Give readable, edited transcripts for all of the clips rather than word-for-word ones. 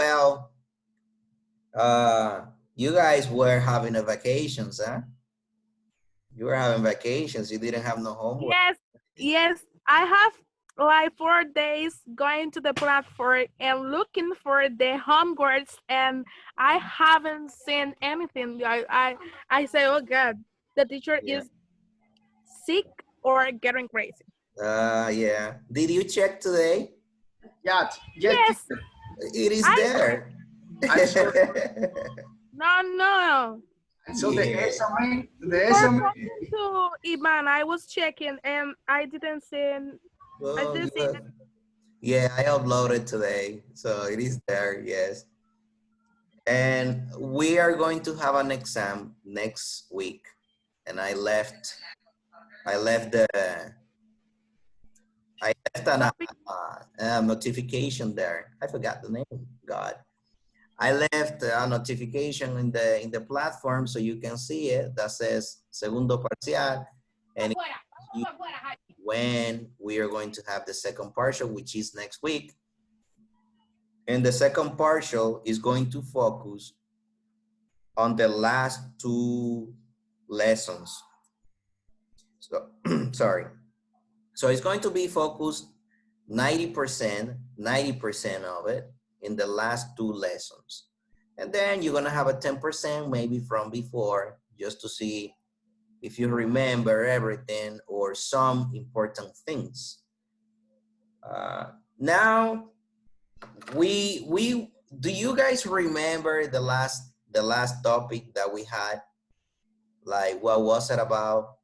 Well, you guys were having a vacations, huh? You were having vacations. You didn't have no homework. Yes, yes. I have like 4 days going to the platform and looking for the homeworks, and I haven't seen anything. I say, oh God, the teacher Yeah. is sick or getting crazy. Yeah. Did you check today? Yeah, yeah, Yes, teacher. It is I there. I saw, no. I saw the Yeah. exam. The Before exam. talking to Iman, I was checking and I Oh, didn't see. good. Yeah, I uploaded today, so it is there. Yes. And we are going to have an exam next week. And I left the, I left a notification there. I forgot the name. God, I left a notification in the platform so you can see it that says segundo parcial, and it tells you when we are going to have the second partial, which is next week. And the second partial is going to focus on the last two lessons. So, sorry. So it's going to be focused 90% of it in the last two lessons. And then you're gonna have a 10% maybe from before, just to see if you remember everything or some important things. Now, do you guys remember the last topic that we had? Like, what was it about?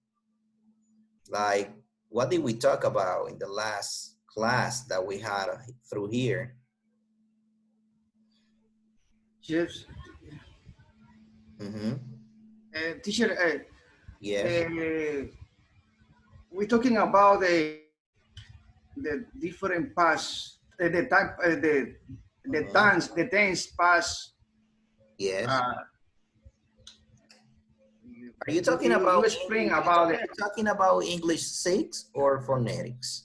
Like, what did we talk about in the last class that we had through here? Yes. Mm-hmm. Teacher, Yes. we're talking about the different pass, the type, the tense pass. Yes. Uh, Are you talking you about explain English? about it. Are you talking about English 6 or phonetics?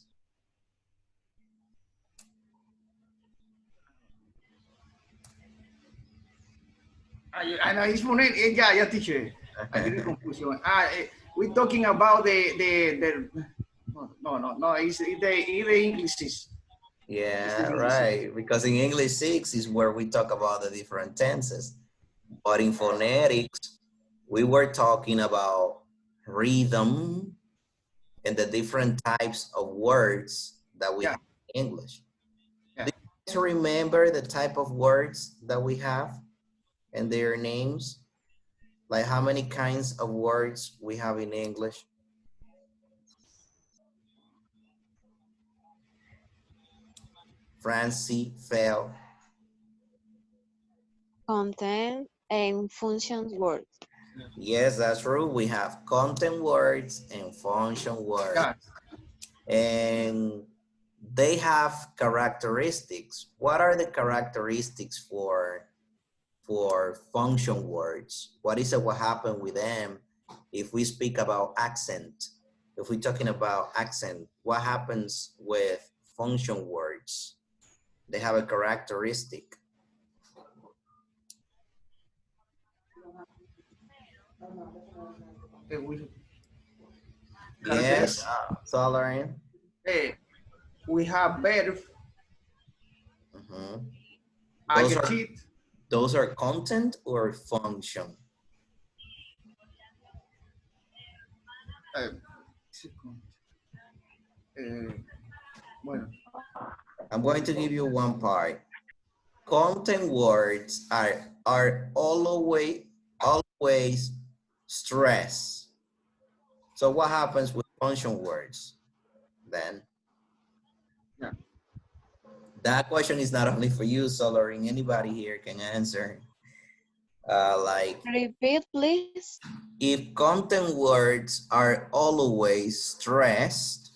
I know it's funny. Yeah, teacher. I get confusion. We're talking about the no. It's the English is. It's Yeah, the English is. right. Because in English 6 is where we talk about the different tenses. But in phonetics, we were talking about rhythm and the different types of words that we Yeah. have in English. Yeah. Do you guys remember the type of words that we have and their names? Like how many kinds of words we have in English? Francie, fail. Content and functions words. Yes, that's true. We have content words and function words. Yeah. And they have characteristics. What are the characteristics for function words? What is it, what happened with them if we speak about accent? If we're talking about accent, what happens with function words? They have a characteristic. We Yes, characteristics. Solarian. We have verb, Mhm. adjective. Those are content or function? Uh, bueno. I'm going to give you one part. Content words are always stress. So what happens with function words then? Yeah. That question is not only for you, Soloring. Anybody here can answer. Like, Repeat, please. if content words are always stressed,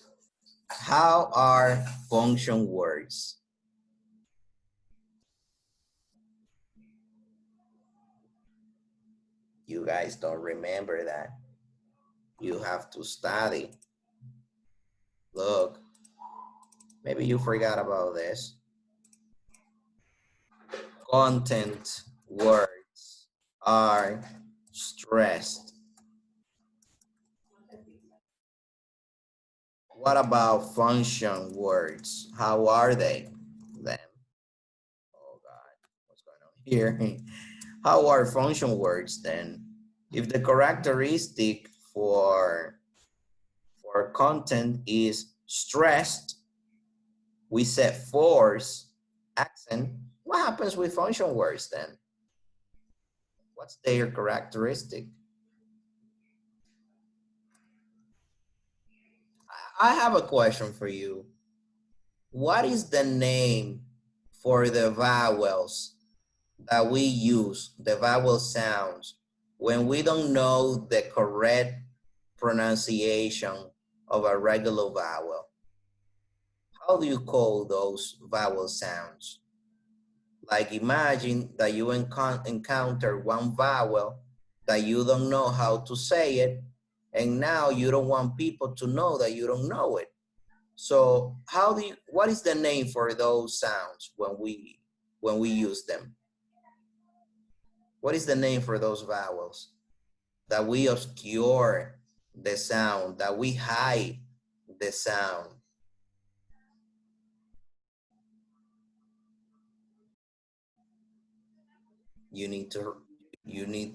how are function words? You guys don't remember that. You have to study. Look, maybe you forgot about this. content words are stressed. What about function words? How are they then? Oh God, what's going on here? How are function words then? If the characteristic for content is stressed, we set force, accent. What happens with function words then? What's their characteristic? I have a question for you. What is the name for the vowels that we use, the vowel sounds, when we don't know the correct pronunciation of a regular vowel? How do you call those vowel sounds? Like imagine that you encounter one vowel that you don't know how to say it, and now you don't want people to know that you don't know it. So what is the name for those sounds when we use them? What is the name for those vowels that we obscure the sound, that we hide the sound? You need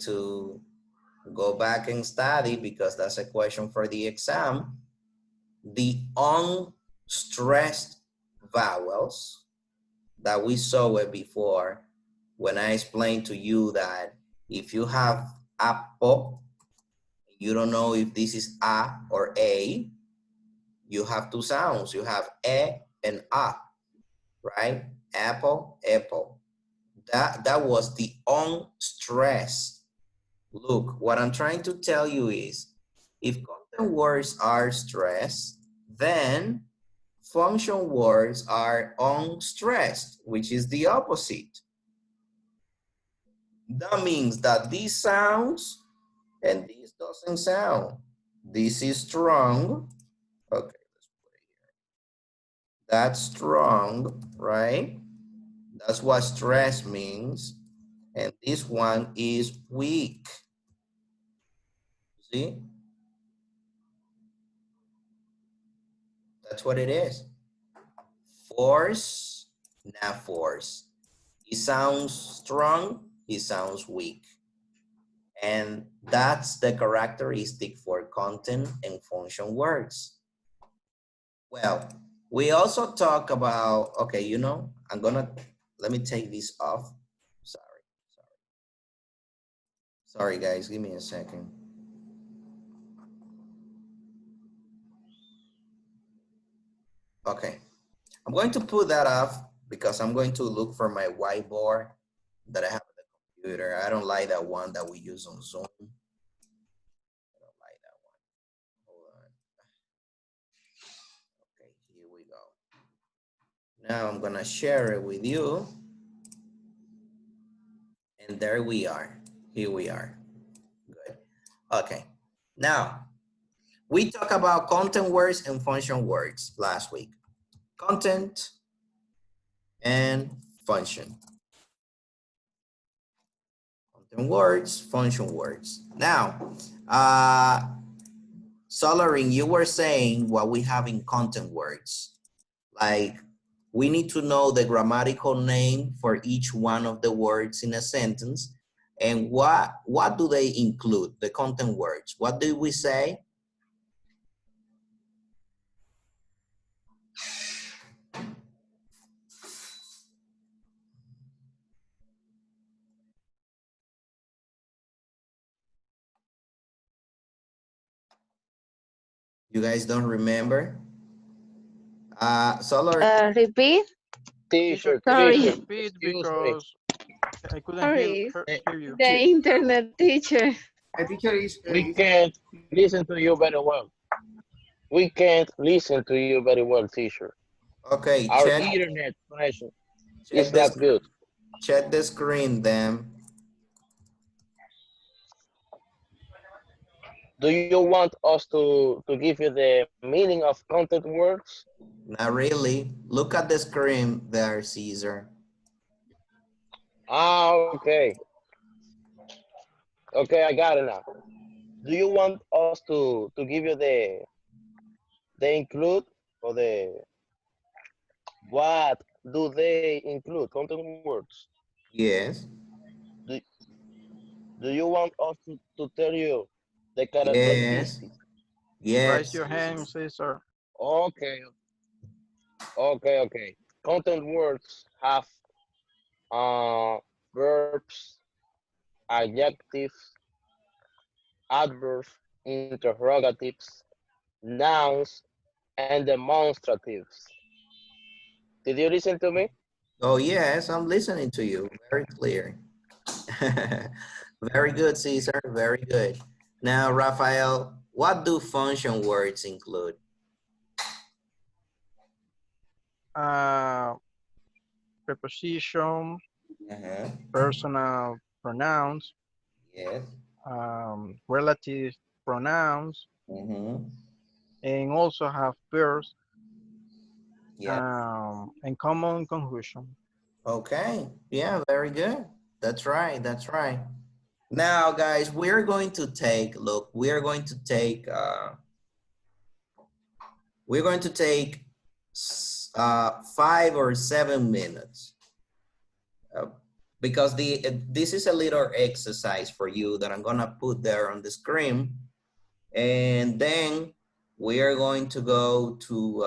to go back and study, because that's a question for the exam. The unstressed vowels that we saw it before when I explained to you that if you have apple, you don't know if this is a or a, you have two sounds. You have e and a, right? Apple, apple. That was the unstressed. Look, what I'm trying to tell you is, if content words are stressed, then function words are unstressed, which is the opposite. That means that this sounds and this doesn't sound. This is strong. Okay, let's put it here. That's strong, right? That's what stress means. And this one is weak. See? That's what it is. Force, not force. He sounds strong, he sounds weak. And that's the characteristic for content and function words. Well, we also talk about, okay, let me take this off. Sorry guys, give me a second. Okay, I'm going to put that off because I'm going to look for my whiteboard that I have on the computer. I don't like that one that we use on Zoom. I don't like that one. Hold on. Okay, here we go. Now I'm gonna share it with you. And there we are. Here we are. Good. Okay. Now, we talked about content words and function words last week. Content and function. Content words, function words. Now, Solarin, you were saying what we have in content words. Like, we need to know the grammatical name for each one of the words in a sentence. And what do they include, the content words? What do we say? You guys don't remember? Solar. Repeat. Teacher, Sorry. teacher, Repeat excuse me. because I couldn't Sorry. hear you. The internet teacher. The teacher is, We can't listen to you very well. We can't listen to you very well, teacher. Okay, Our check internet connection is not good. Check the screen then. Do you want us to give you the meaning of content words? Not really. Look at the screen there, Caesar. Ah, okay. Okay, I got it now. Do you want us to give you the include or the what do they include? Content words. Yes. Do, do you want us to tell you the Yes. characteristics? Raise Yes. your hand, Caesar. Okay, okay. Content words have uh verbs, adjectives, adverbs, interrogatives, nouns, and demonstratives. Did you listen to me? Oh, yes, I'm listening to you. Very clear. Very good, Caesar. Very good. Now, Rafael, what do function words include? Uh, Preposition, Uh-huh. personal pronouns, Yes. relative pronouns, Mm-hmm. and also have verbs Yeah. and common conjunction. Okay. Yeah, very good. That's right. That's right. Now, guys, we're going to take, look, we're going to take 5 or 7 minutes uh, because this is a little exercise for you that I'm gonna put there on the screen. And then we are going to go to,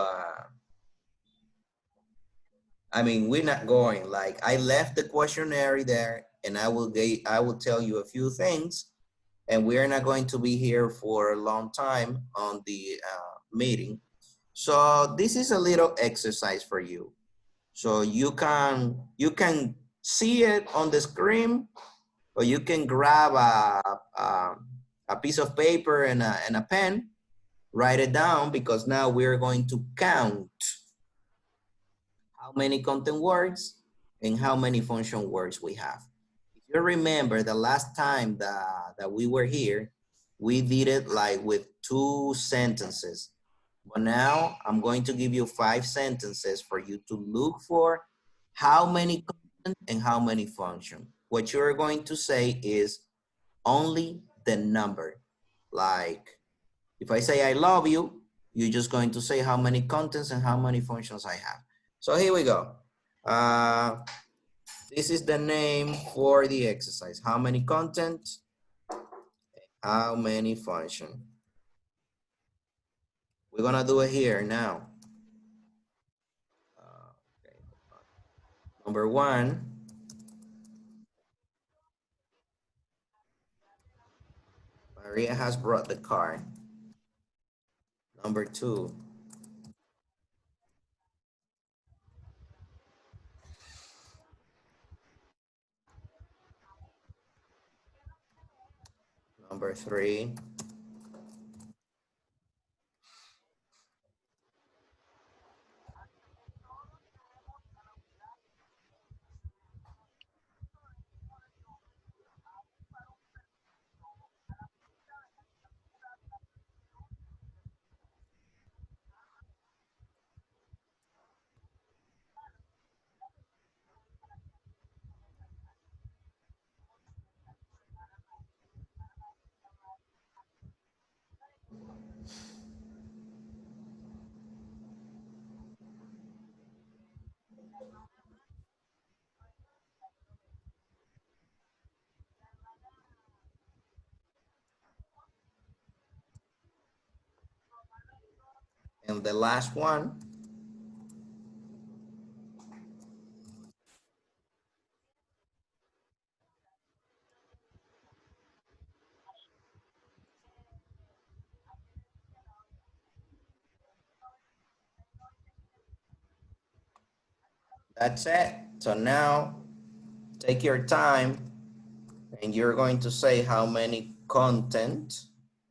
I mean, we're not going, like I left the questionnaire there and I will tell you a few things, and we are not going to be here for a long time on the meeting. So this is a little exercise for you. So you can see it on the screen, or you can grab a piece of paper and a pen, write it down, because now we're going to count how many content words and how many function words we have. If you remember the last time that we were here, we did it like with 2 sentences. But now I'm going to give you 5 sentences for you to look for how many content and how many function. What you're going to say is only the number. Like if I say I love you, you're just going to say how many contents and how many functions I have. So here we go. Uh, this is the name for the exercise. How many content, how many function. We're gonna do it here now. Okay. Number 1, Maria has brought the car. Number 2, number 3, and the last one. That's it. So now take your time and you're going to say how many content,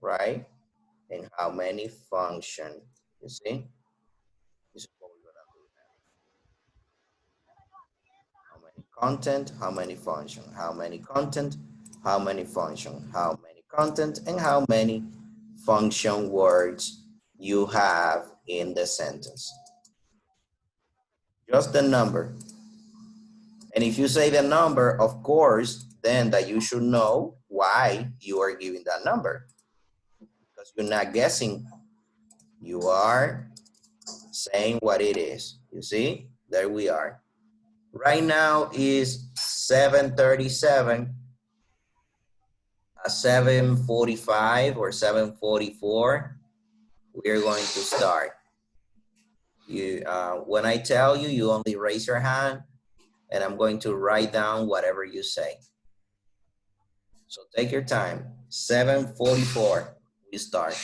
right? And how many function. You see? This is what we're gonna do now. How many content, how many function, how many content, how many function, how many content, and how many function words you have in the sentence. Just the number. And if you say the number, of course, then that you should know why you are giving that number. Because you're not guessing. You are saying what it is. You see? There we are. Right now is 7:37, 7:45 or 7:44. We are going to start. When I tell you, you only raise your hand and I'm going to write down whatever you say. So take your time. 7:44, we start.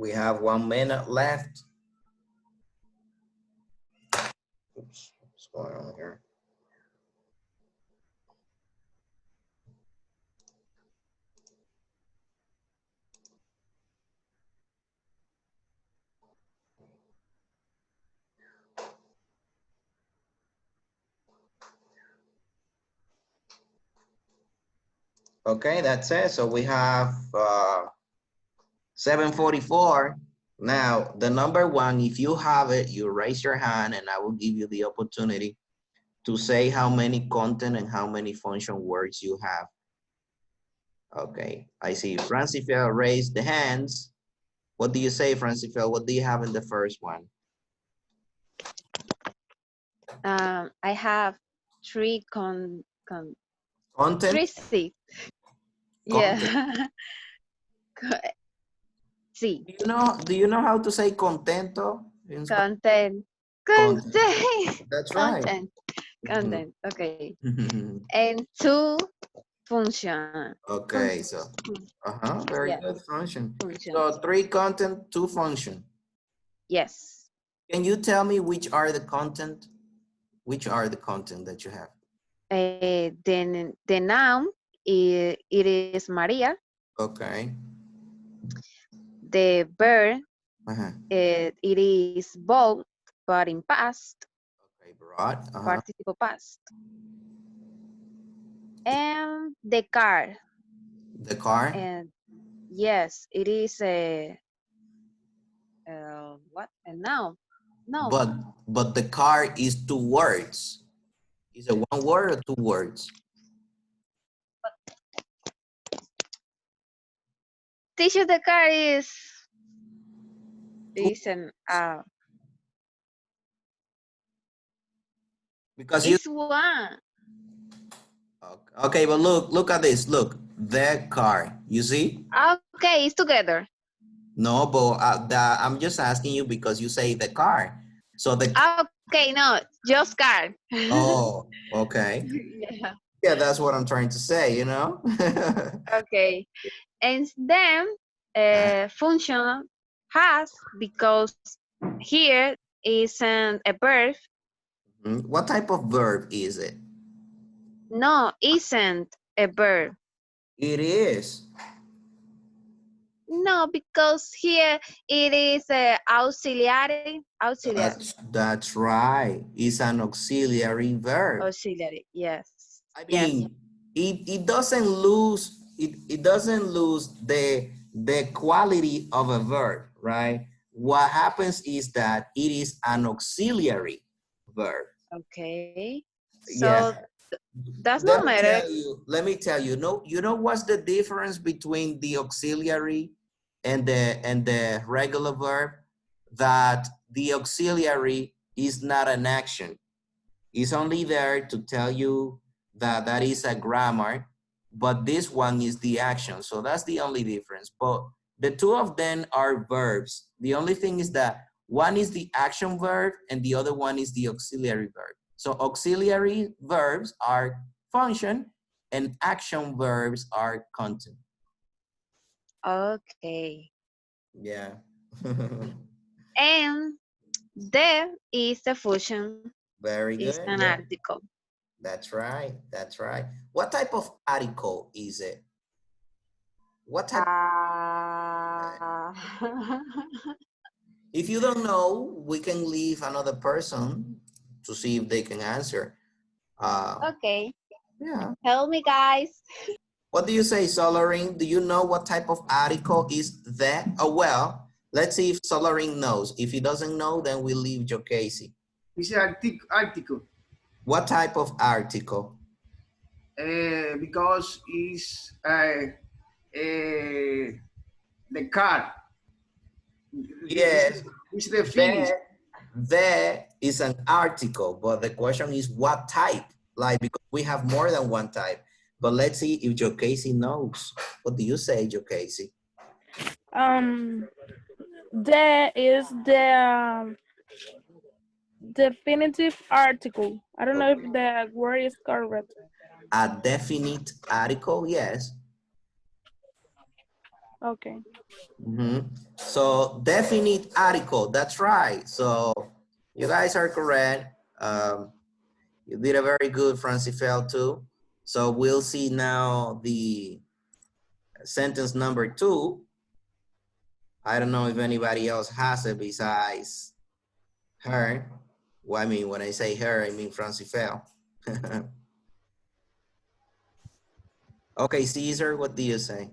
We have 1 minute left. Oops, what's going on here? Okay, that's it. So we have 7:44. Now, the number one, if you have it, you raise your hand and I will give you the opportunity to say how many content and how many function words you have. Okay, I see Francifel raised the hands. What do you say, Francifel? What do you have in the first one? I have three Content? three seats. Content. Yeah. Sí. Do you know how to say contento in Spanish? Content. Content. Content. That's right. Content. Mhm. Content. Okay. And two function. Okay, so very Yeah. good function. Functions. So 3 content, 2 function. Yes. Can you tell me which are the content? Which are the content that you have? Then the noun it is Maria. Okay. The verb Uh-huh. it is both, but in past, Okay, broad. participle past. And the car. The car. And yes, it is a what? A noun. No. But the car is 2 words. Is it 1 word or 2 words? Teacher, the car is Two, an because you it's one. okay, but look at this. Look, the car. You see? Okay, it's together. No, but I'm just asking you because you say the car. So the Okay, no, just car. oh, okay. Yeah. Yeah, that's what I'm trying to say, you know? Okay. And then function has because here isn't a verb. What type of verb is it? No, isn't a verb. It is. No, because here it is auxiliary. Auxiliary. That's right. It's an auxiliary verb. Auxiliary. Yes. I Yes. mean, it doesn't lose it doesn't lose the quality of a verb, right? What happens is that it is an auxiliary verb. Okay. So Yeah. does not matter. Let me tell you, you know what's the difference between the auxiliary and the regular verb? That the auxiliary is not an action. It's only there to tell you that that is a grammar, but this one is the action. So that's the only difference. But the 2 of them are verbs. The only thing is that one is the action verb and the other one is the auxiliary verb. So auxiliary verbs are function and action verbs are content. Okay. Yeah. And there is a function. Very Is good. an Yeah, article. that's right. That's right. What type of article is it? What type? If you don't know, we can leave another person to see if they can answer. Okay. Yeah. Help me, guys. What do you say, Solarin? Do you know what type of article is that? Oh, well, let's see if Solarin knows. If he doesn't know, then we leave Joe Casey. It's an article. What type of article? Because it's the car. Yes. It's the finish. There is an article, but the question is what type? Like, because we have more than one type. But let's see if Joe Casey knows. What do you say, Joe Casey? There is the definitive article. I don't know if the word is correct. A definite article, yes. Okay. So definite article, that's right. So you guys are correct. You did a very good, Francifel, too. So we'll see now the sentence number 2. I don't know if anybody else has it besides her. Well, I mean, when I say her, I mean Francifel. Okay, Caesar, what do you say?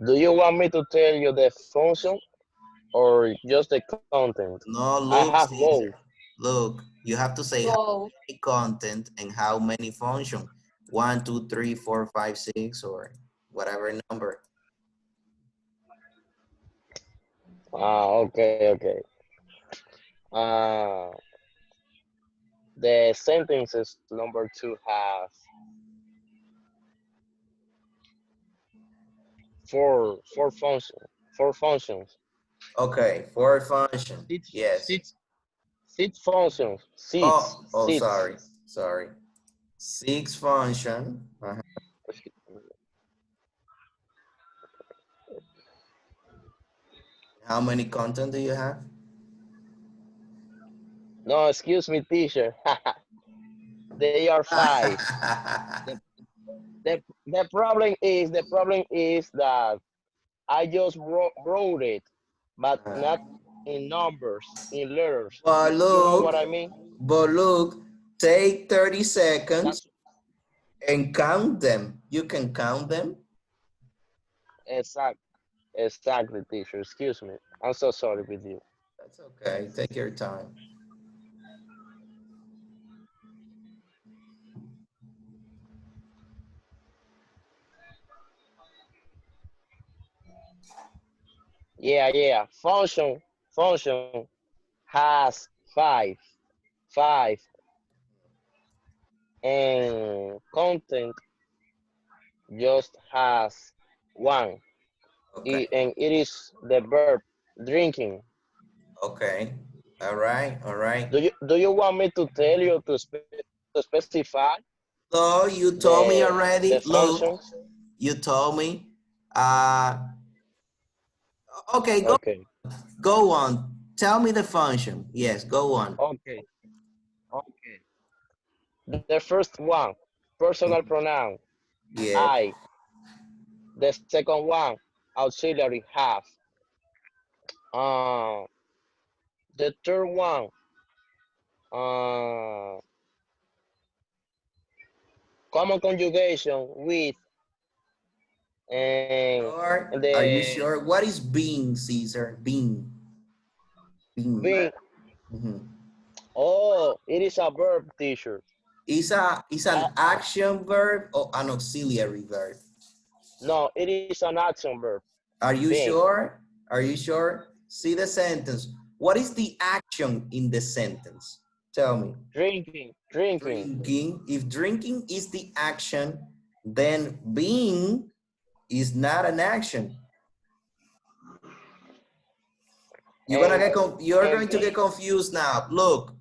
Do you want me to tell you the function or just the content? No, I look, have both. Caesar. Look, you have to say how Both. many content and how many function. 1, 2, 3, 4, 5, 6, or whatever number. Okay. Uh, the sentences number 2 has four functions. Okay, for function. Six, Yes. six, six functions. Oh, Six. sorry. 6 function. How many content do you have? No, excuse me, teacher. They are 5. The, the problem is that I just wrote it, but not in numbers, in letters. but You know look, what I mean? but look, take 30 seconds That's and count them. You can count them. exactly, teacher. Excuse me. I'm so sorry with you. That's okay. Take your time. Yeah. Function has five, and content just has one. Okay. And it is the verb drinking. Okay. All right. All right. Do you want me to tell you to specify So you told me the already. Look, functions? you told me. Uh, okay, Okay. go on. Tell me the function. Yes, go on. Okay. Okay. The first one, personal pronoun, Yes. I. The second one, auxiliary have. Uh, the third one, uh, common conjugation with, and Sure. Are you the sure? What is being, Caesar? Being. Being. being. Mhm. Oh, it is a verb, teacher. Is an action verb or an auxiliary verb? No, it is an action verb. Are you Being. sure? Are you sure? See the sentence. What is the action in the sentence? Tell me. Drinking. Drinking. If drinking is the action, then being is not an action. And You're and going to get confused now. Look,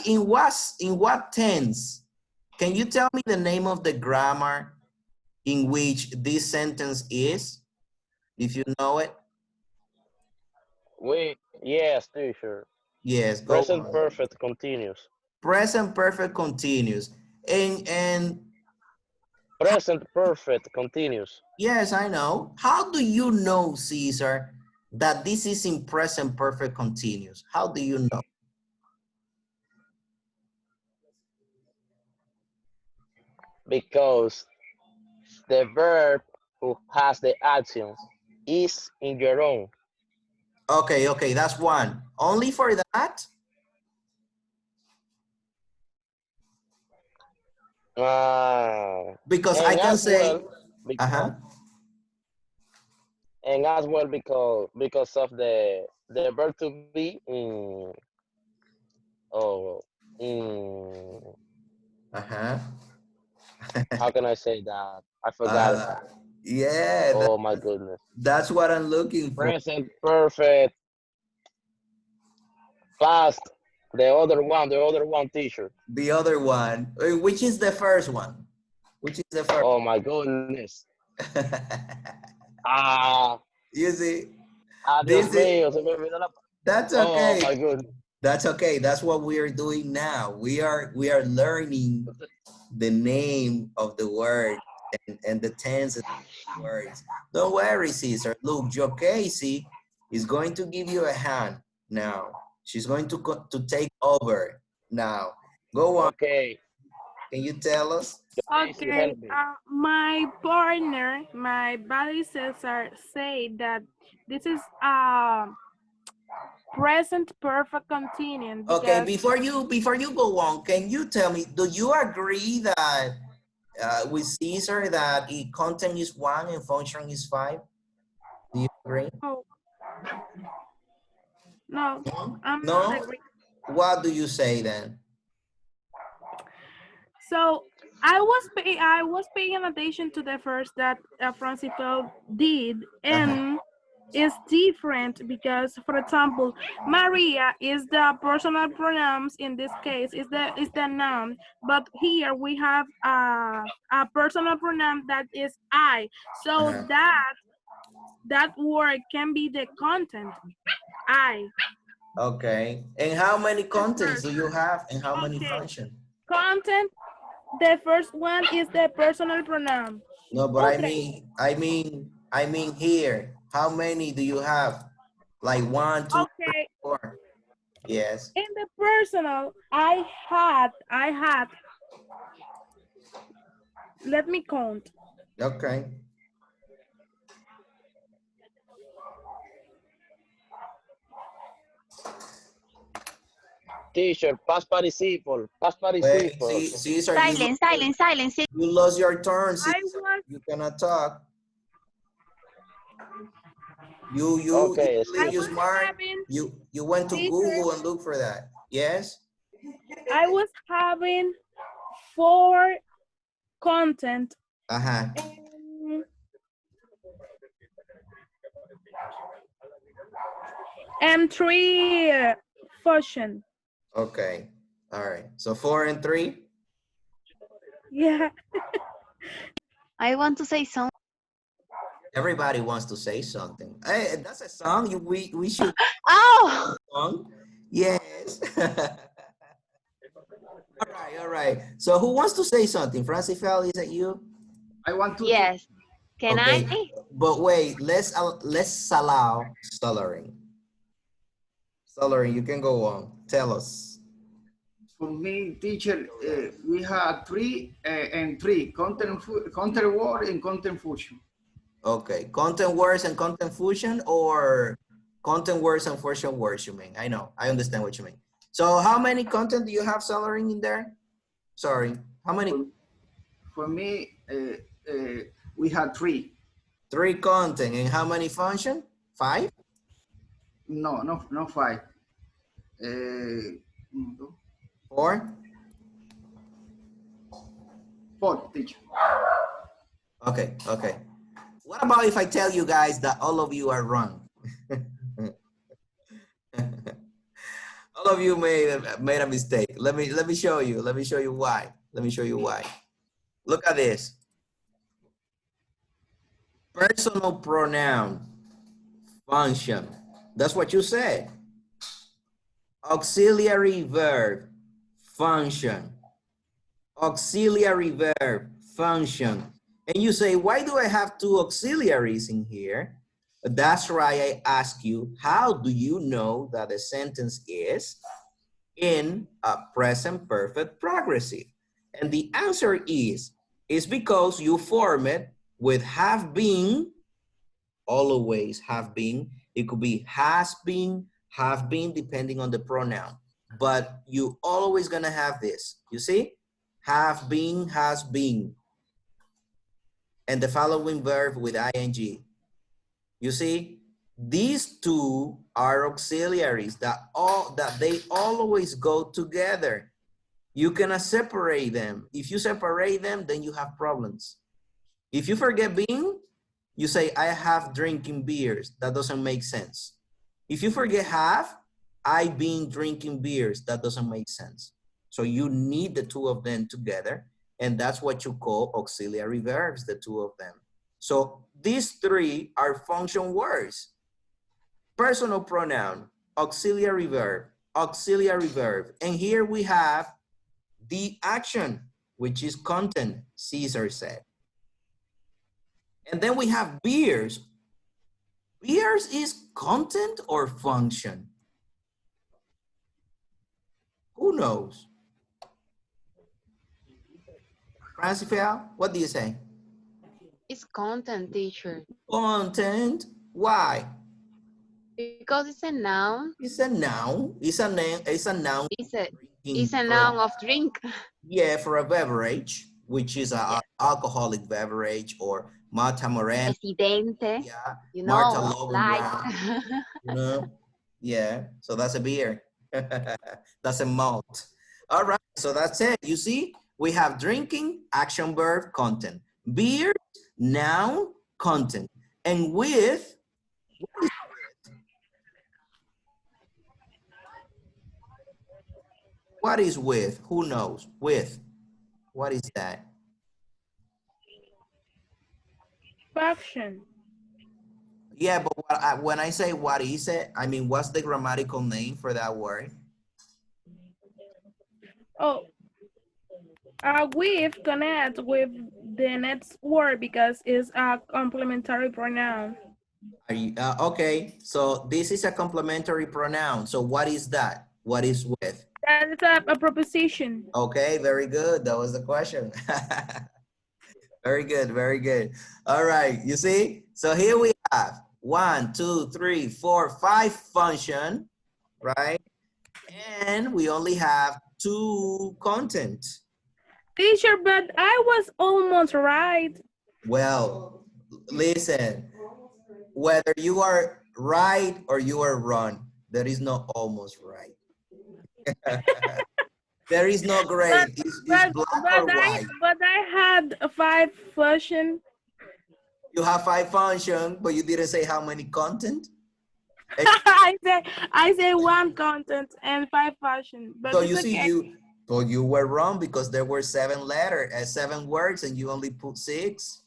in what tense? Can you tell me the name of the grammar in which this sentence is, if you know it? yes, teacher. Yes, go Present on. perfect continuous. Present perfect continuous. And Present perfect continuous. yes, I know. How do you know, Caesar, that this is in present perfect continuous? How do you know? Because the verb who has the actions is in your own. Okay, that's one. Only for that? Because I And can as say, well because uh-huh. because of the verb to be in, oh, in, Uh-huh. how can I say that? I forgot it. uh, yeah, Oh my goodness. that's what I'm looking for. Present perfect past, the other one teacher. The other one, which is the first one? Which is the first? Oh my goodness. Ah, You see, Dios this is, mío, se me olvidó la. that's Oh okay. my goodness. That's okay. That's what we are doing now. We are learning the name of the word and the tense of the words. Don't worry, Caesar. Look, Joe Casey is going to give you a hand now. She's going to take over now. Go on. Okay, Can you tell us? Casey, Okay, help me. my partner, my buddy Cesar, say that this is present perfect continuous Okay, because before you go on, can you tell me, do you agree that with Caesar that content is 1 and function is 5? Do you agree? oh no, I'm not No? agree. What do you say then? So I was paying attention to the first that Francifel did, Uh-huh. and it's different because, for example, Maria is the personal pronouns in this case is the noun, but here we have a personal pronoun that is I. So Uh-huh. that word can be the content I. Okay. And how many The contents first. do you have and how many Okay, function? content. The first one is the personal pronoun. No, but Okay. I mean here. How many do you have? Like 1, 2, 3, Okay. 4. Yes. In the personal, I had, let me count. Okay. Teacher, past participle, past Wait, participle. Caesar, Silence, silence, silence. you lost your turn, I Caesar. was, You cannot talk. You Okay, I believe you excuse was me. smart. having, You went to teacher, Google and look for that. Yes? I was having 4 content Uh-huh. and, and 3 function. Okay. All right. So 4 and 3. Yeah. I want to say something. Everybody wants to say something. Hey, that's a song. We should Oh, song. Yes. All right. So who wants to say something? Francifel, is it you? I want to. yes. Can I? Okay. But wait, let's allow Soloring. Soloring, you can go on. Tell us. For me, teacher, we have 3 and 3 content word and content function. Okay. Content words and content fusion, or content words and function words, you mean? I know. I understand what you mean. So how many content do you have, Soloring, in there? Sorry. How many? For me, we had 3. 3 content. And how many function? 5? No, no 5. 4? 4, teacher. Okay. Okay. What about if I tell you guys that all of you are wrong? All of you made a mistake. Let me show you. Let me show you why. Let me show you why. Look at this. Personal pronoun function. That's what you said. Auxiliary verb function. Auxiliary verb function. And you say, why do I have 2 auxiliaries in here? That's why I ask you, how do you know that the sentence is in a present perfect progressive? And the answer is because you form it with have been, always have been. It could be has been, have been, depending on the pronoun. But you always gonna have this, you see? Have been, has been. And the following verb with ing. You see? These 2 are auxiliaries that they always go together. You cannot separate them. If you separate them, then you have problems. If you forget being, you say, I have drinking beers. That doesn't make sense. If you forget have, I've been drinking beers. That doesn't make sense. So you need the 2 of them together. And that's what you call auxiliary verbs, the 2 of them. So these three are function words. Personal pronoun, auxiliary verb, and here we have the action, which is content, Caesar said. And then we have beers. Beers is content or function? Who knows? Francifel, what do you say? It's content, teacher. Content. Why? Because it's a noun. It's a noun. It's a name. It's a noun. It's a noun of drink. Yeah, for a beverage, which is a alcoholic beverage, or Marta Moreno. Presidente. Yeah, You Marta know, Lowenbrown. You know, yeah. So that's a beer. That's a malt. All right. So that's it. You see, we have drinking, action verb, content. Beer, noun, content, and with. What is with? Who knows? With. What is that? Function. Yeah, but when I say what is it, I mean, what's the grammatical name for that word? Oh, with connect with the next word because it's a complementary pronoun. Are you, okay, so this is a complementary pronoun. So what is that? What is with? That is a preposition. Okay, very good. That was the question. Very good, very good. All right, you see? So here we have 1, 2, 3, 4, 5 function, right? And we only have 2 content. Teacher, but I was almost right. Well, listen, whether you are right or you are wrong, there is no almost right. There is no gray. It's black or white. But I had 5 function. You have 5 function, but you didn't say how many content. I say 1 content and 5 function. But So it's you see, okay. you were wrong because there were 7 words, and you only put 6.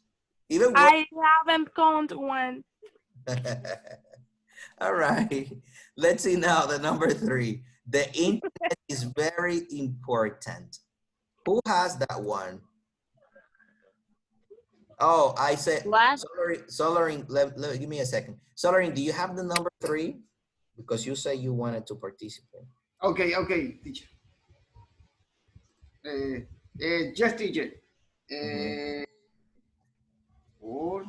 Even I haven't counted 1. All right. Let's see now the number 3. The internet is very important. Who has that one? Oh, I said, What? Solarin, give me a second. Solarin, do you have the number 3? Because you say you wanted to participate. Okay, teacher. Just teacher. Or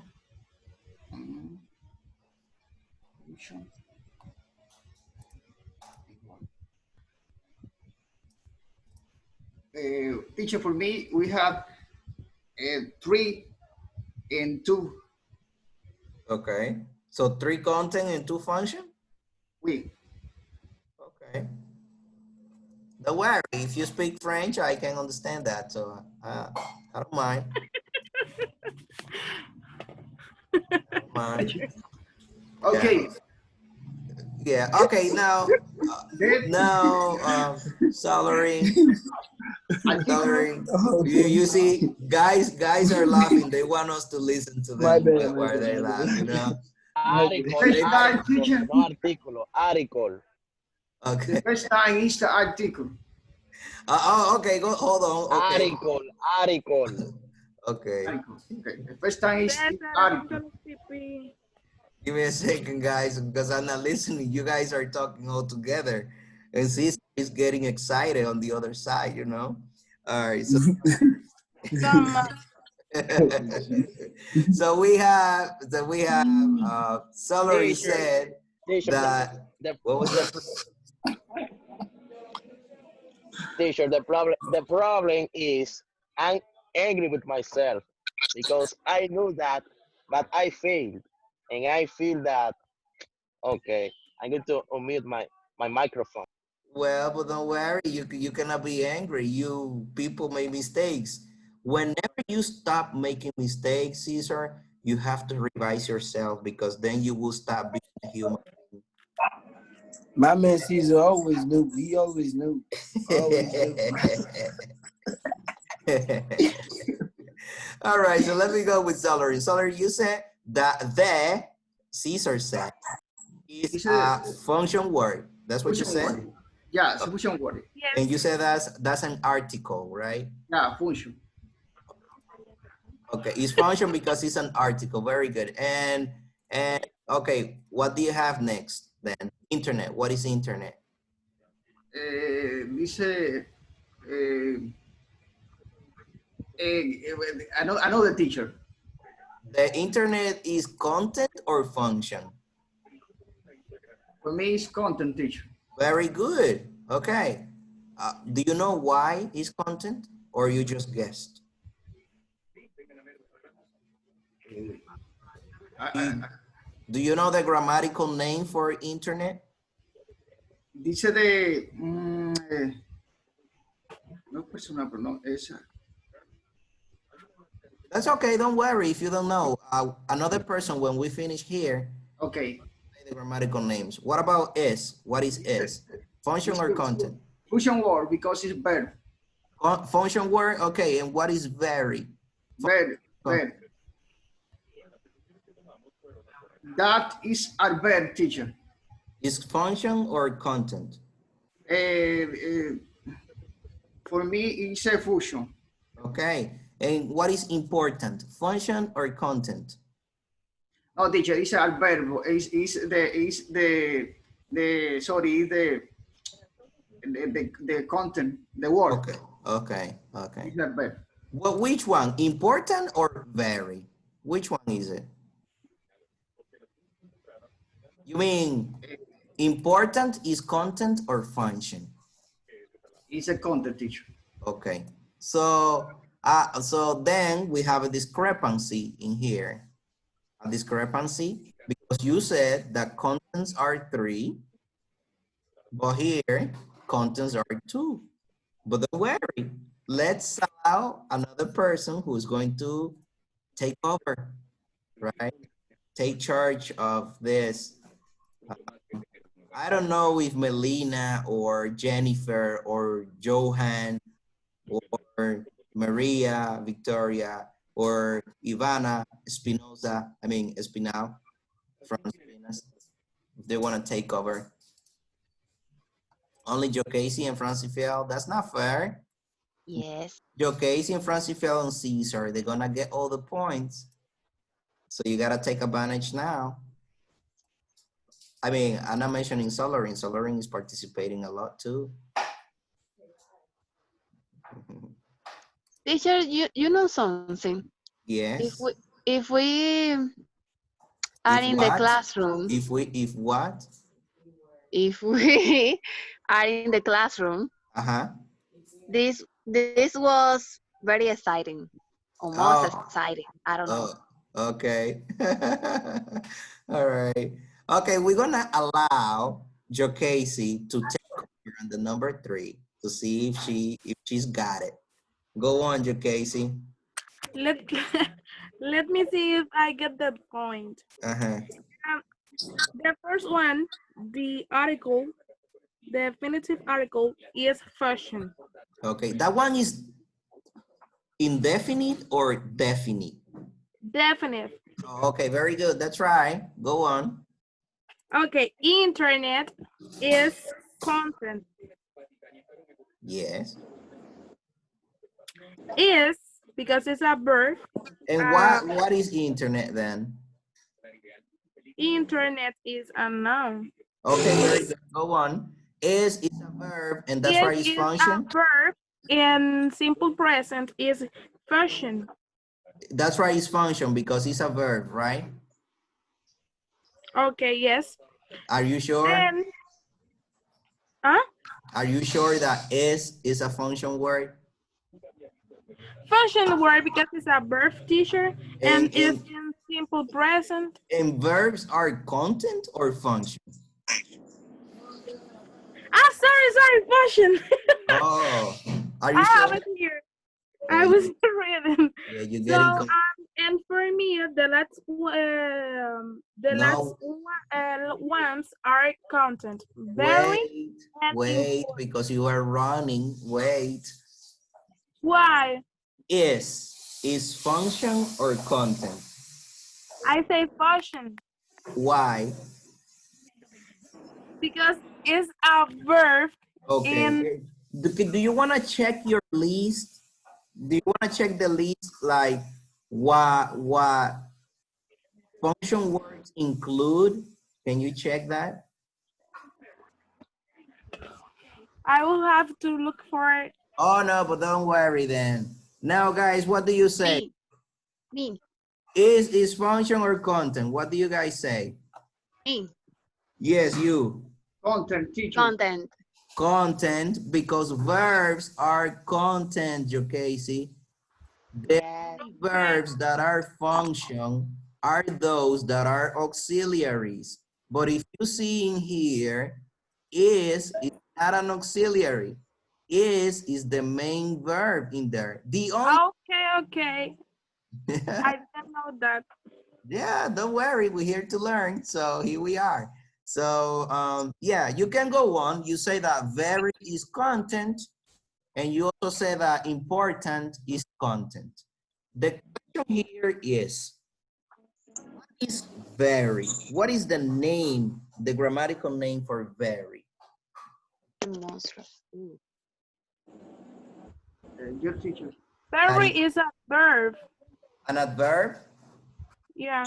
teacher, for me, we have 3 and 2. Okay. So 3 content and 2 function? We. Okay. Don't worry. If you speak French, I can understand that. So I don't mind. I don't mind. Okay. Yeah. Okay. Now, Solarin. You see, guys are laughing. They want us to listen to them while they laugh, you know? Article. Okay. The first time is the article. Okay, hold on. Okay. Article. Okay. Okay. The first time is article. Give me a second, guys, because I'm not listening. You guys are talking all together. And Cesar is getting excited on the other side, you know? All right. So, so we have Celery said that, what was that? Teacher, the problem is I'm angry with myself because I knew that, but I failed. And I feel that, okay, I'm going to unmute my microphone. Well, but don't worry, you cannot be angry. People make mistakes. Whenever you stop making mistakes, Caesar, you have to revise yourself, because then you will stop being a human. My man Caesar always knew. He always knew. Always knew. All right, so let me go with Celery. Celery, you said that the, Caesar said, is It's a a function word. That's what you function said? word. Yeah, it's a function word. And Yes. you said that's an article, right? Yeah, function. Okay, it's function because it's an article. Very good. And okay, what do you have next then? Internet. What is internet? Dice, another teacher. The internet is content or function? For me, it's content teacher. Very good. Okay. Do you know why it's content or you just guessed? Do you know the grammatical name for internet? Dice de, no personal, pero no, esa. That's okay. Don't worry if you don't know. Another person, when we finish here, Okay. say the grammatical names. What about is? What is is? Function or content? Function word because it's verb. Function word. Okay. And what is very? Verb. Verb. That is a verb, teacher. Is function or content? For me, it's a function. Okay. And what is important? Function or content? No, teacher, it's a verb. Sorry, the content, the word. Okay. Okay. Okay. It's a verb. Well, which one? Important or very? Which one is it? You mean important is content or function? It's a content, teacher. Okay. So then we have a discrepancy in here. A discrepancy because you said that contents are 3, but here contents are 2. But don't worry, let's allow another person who's going to take over, right? Take charge of this. I don't know if Melina or Jennifer or Johan or Maria, Victoria, or Ivana Espinosa, Espinal from Espinas, if they want to take over. Only Joe Casey and Francifiel, that's not fair. Yes. Joe Casey and Francifiel and Caesar, they're gonna get all the points. So you gotta take advantage now. I'm not mentioning Solorin. Solorin is participating a lot too. Teacher, you know something. Yes. If we are If in the what? classroom, If what? if we are in the classroom, this was very exciting, almost exciting. I don't know. Okay. All right. Okay, we're gonna allow Jo Casey to take over on the number 3 to see if she's got it. Go on, Jo Casey. Let let me see if I get that point. The first one, the article, the definitive article is fashion. Okay, that one is indefinite or definite? Definite. Okay, very good. That's right. Go on. Okay, internet is content. Yes. Is because it's a verb. And what is internet then? Internet is a noun. Okay, very good. Go on. Is a verb, and that's why it's function. A verb in simple present is fashion. That's why it's function because it's a verb, right? Okay, yes. Are you sure? Then, huh? Are you sure that is a function word? Function word because it's a verb, teacher, and it's in simple present. And verbs are content or function? Ah, sorry, function. Oh, are you I sure? have it here. I was reading. Yeah, you're So, getting. and for me, the last ones are content. Very Wait, because you are running. Wait. Why? Is. Is function or content? I say function Why? because it's a verb in. Okay. Do you want to check your list? Do you want to check the list like what function words include? Can you check that? I will have to look for it. Oh no, but don't worry then. Now guys, what do you say? Me. Is function or content? What do you guys say? Me. Yes, you. Content teacher. Content. Content, because verbs are content, you Casey. The Yes. verbs that are function are those that are auxiliaries. But if you see in here, is not an auxiliary. Is the main verb in there. The only Okay. I didn't know that. yeah, don't worry, we're here to learn. So here we are. So yeah, you can go on. You say that very is content, and you also say that important is content. The question here is, what is very? What is the name, the grammatical name for very? Your teacher. Very is a verb. An adverb? Yeah.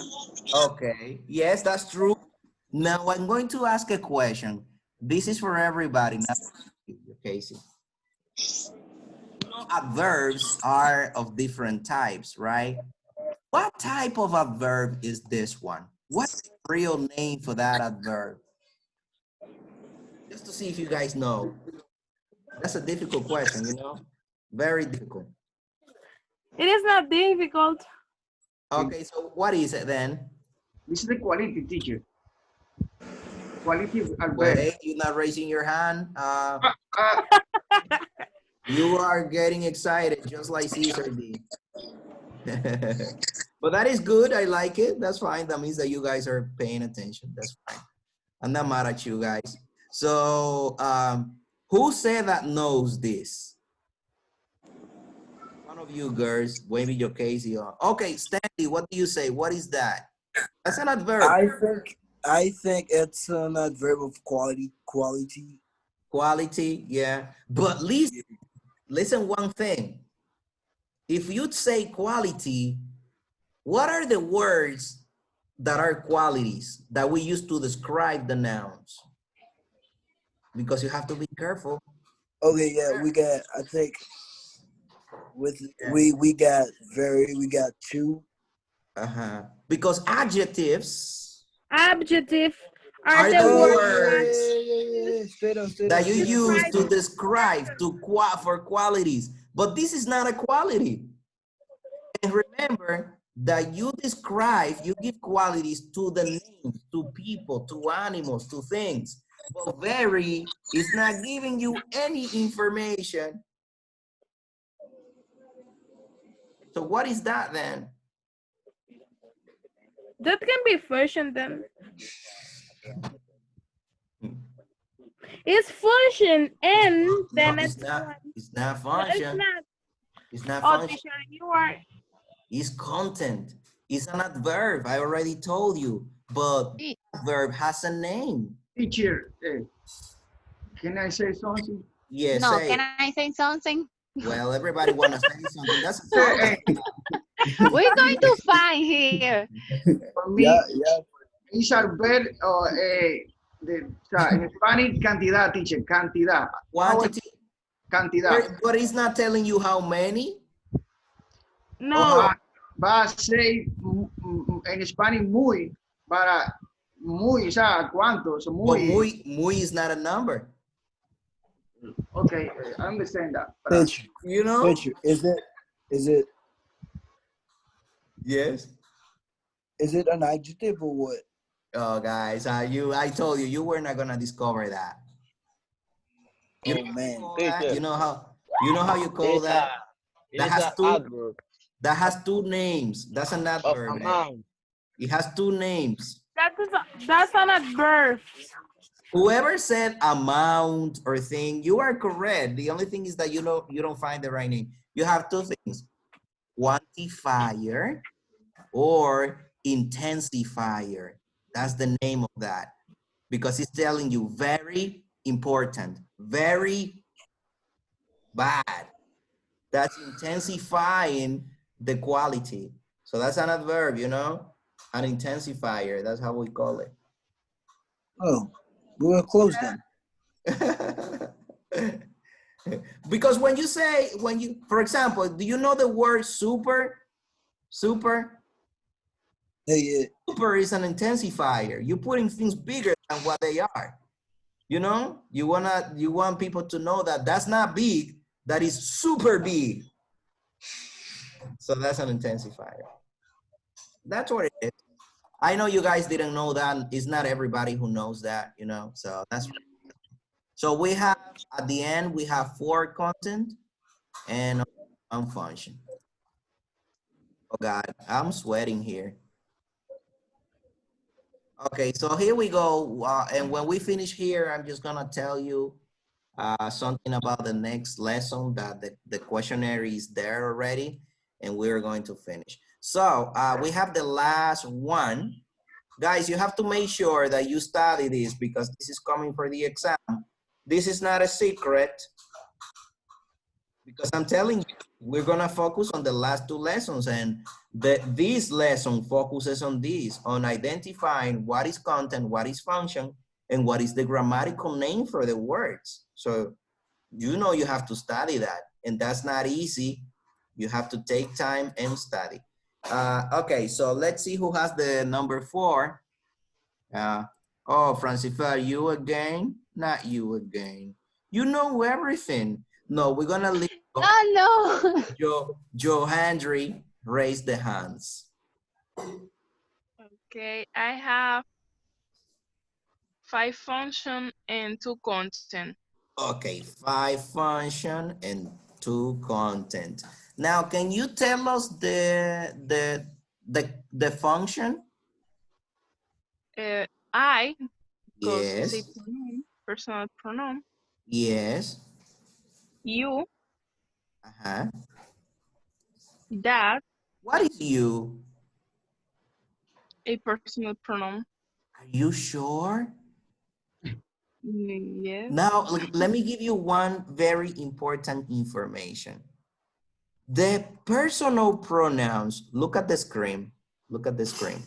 Okay, yes, that's true. Now I'm going to ask a question. This is for everybody, not you, Casey. You know, adverbs are of different types, right? What type of adverb is this one? What's the real name for that adverb? Just to see if you guys know. That's a difficult question, you know? Very difficult. It is not difficult. Okay, so what is it then? This is the quality teacher. Quality adverb. Wait, you're not raising your hand. You are getting excited just like Caesar did. But that is good. I like it. That's fine. That means that you guys are paying attention. That's fine. I'm not mad at you guys. So who said that knows this? One of you girls, maybe your Casey. Okay, Stanley, what do you say? What is that? That's an adverb. I think it's an adverb of quality. Quality, yeah. But listen one thing. If you'd say quality, what are the words that are qualities that we use to describe the nouns? Because you have to be careful. Okay, yeah, we got. I think with we got two. Because adjectives Adjective are are the the words words that you use to describe for qualities. But this is not a quality. And remember that you give qualities to the names, to people, to animals, to things. But very is not giving you any information. So what is that then? that can be function then. It's function and then No, it's it's not no, it's function. not. It's not Oh, function. teacher, you are. It's content. It's an adverb. I already told you. But adverb has a name. Teacher, can I say something? Yes. No, can I say something? Well, everybody want to say something. That's a song. We're going to find here. For me, it's a verb en Spanish, cantidad, teacher, cantidad. Quantity. Cantidad. But it's not telling you how many. No. Va a ser en Spanish muy, para muy, o sea, ¿cuántos? Muy is not a number. Okay, I understand that. Teacher, you know? Teacher, is it? Yes. Is it an adjective or what? Oh, guys, I told you, you were not gonna discover that. You Oh man, you know how you call that? That has two. Adverb. That has two names. That's an adverb. It has two names. That's an adverb. Whoever said amount or thing, you are correct. The only thing is that you don't find the right name. You have two things. quantifier, or intensifier. That's the name of that, because it's telling you very important, very bad. That's intensifying the quality. So that's an adverb, you know, an intensifier. That's how we call it. Oh, we were close then. Because when you say, for example, do you know the word super? Super? Yeah. Super is an intensifier. You're putting things bigger than what they are. You know, you want people to know that that's not big, that is super big. So that's an intensifier. That's what it is. I know you guys didn't know that. It's not everybody who knows that, you know, so that's right. So we have, at the end, we have for content and on function. Oh God, I'm sweating here. Okay, so here we go. And when we finish here, I'm just gonna tell you something about the next lesson, that the questionnaire is there already, and we're going to finish. So we have the last one. Guys, you have to make sure that you study this, because this is coming for the exam. This is not a secret, because I'm telling you, we're gonna focus on the last two lessons, and this lesson focuses on this, on identifying what is content, what is function, and what is the grammatical name for the words. So you know you have to study that, and that's not easy. You have to take time and study. Okay, so let's see who has the number 4. Oh, Francifer, you again? Not you again. You know everything. No, we're gonna leave. Oh no. Joe Hendry, raise the hands. Okay, I have 5 function and 2 content. Okay, 5 function and 2 content. Now, can you tell us the function? I, because it's a Yes. pronoun, personal pronoun. Yes. You, Uh-huh. that, What is you? a personal pronoun. Are you sure? Yes. Now, let me give you one very important information. The personal pronouns, look at the screen. Look at the screen.